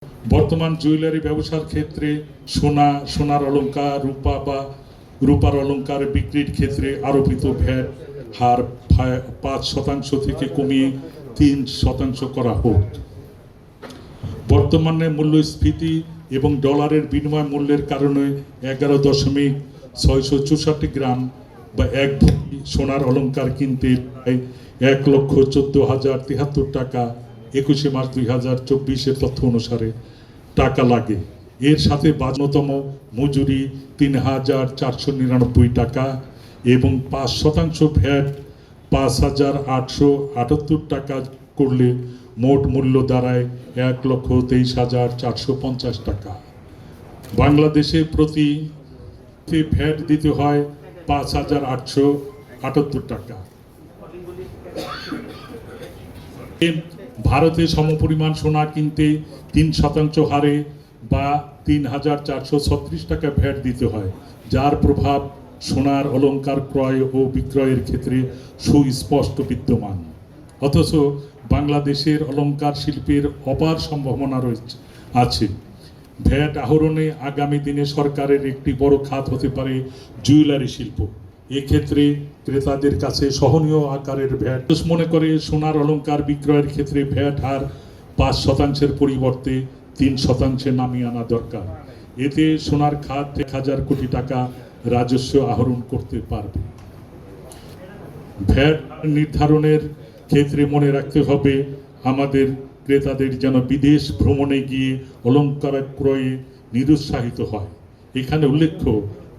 বর্তমান জুয়েলারি ব্যবসার ক্ষেত্রে সোনা, সোনার অলংকার, রূপা বা রূপার অলংকার বিক্রির ক্ষেত্রে আরোপিত ভ্যাট হার 5% থেকে কমিয়ে 3% করা হোক। বর্তমানে মূল্যস্ফীতি এবং ডলারের বিনিময় মূল্যের কারণে 11.664 গ্রাম বা 1 ভরি সোনার অলংকার কিনতে প্রায় 1,14,073 টাকা 21 মার্চ 2024 তথ্য অনুসারে টাকা লাগে। এর সাথে ন্যূনতম মজুরি 3,499 টাকা এবং 5% ভ্যাট 5,878 টাকা করলে মোট মূল্য দাঁড়ায় 1,23,450 টাকা। বাংলাদেশে প্রতি ভ্যাট দিতে হয় 5,878 টাকা। ভারতে সমপরিমাণ সোনা কিনতে 3% হারে বা 3,436 টাকা ভ্যাট দিতে হয়, যার প্রভাব সোনার অলংকার ক্রয় ও বিক্রয়ের ক্ষেত্রে সুস্পষ্ট বিদ্যমান। অথচ বাংলাদেশের অলংকার শিল্পের অপার সম্ভাবনা আছে। ভ্যাট আহরণে আগামী দিনে সরকারের একটি বড় খাত হতে পারে জুয়েলারি শিল্প। এক্ষেত্রে ক্রেতাদের কাছে সহনীয় আকারের ভ্যাট মনে করে সোনার অলংকার বিক্রয়ের ক্ষেত্রে ভ্যাট হার 5% পরিবর্তে 3% নামিয়ে আনা দরকার। এতে সোনার খাত 1,000 কোটি টাকা রাজস্ব আহরণ করতে পারবে। ভ্যাট নির্ধারণের ক্ষেত্রে মনে রাখতে হবে আমাদের ক্রেতাদের যেন বিদেশ ভ্রমণে গিয়ে অলংকার ক্রয়ে নিরুৎসাহিত হয়। এখানে উল্লেখ্য,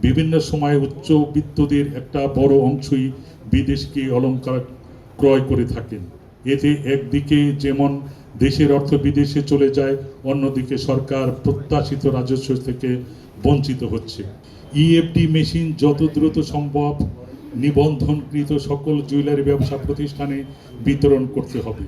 বিভিন্ন সময়ে উচ্চবিত্তদের একটা বড় অংশই বিদেশ গিয়ে অলংকার ক্রয় করে থাকেন। এতে একদিকে যেমন দেশের অর্থ বিদেশে চলে যায়, অন্যদিকে সরকার প্রত্যাশিত রাজস্ব থেকে বঞ্চিত হচ্ছে। ইএফটি মেশিন যত দ্রুত সম্ভব নিবন্ধনকৃত সকল জুয়েলারি ব্যবসা প্রতিষ্ঠানে বিতরণ করতে হবে।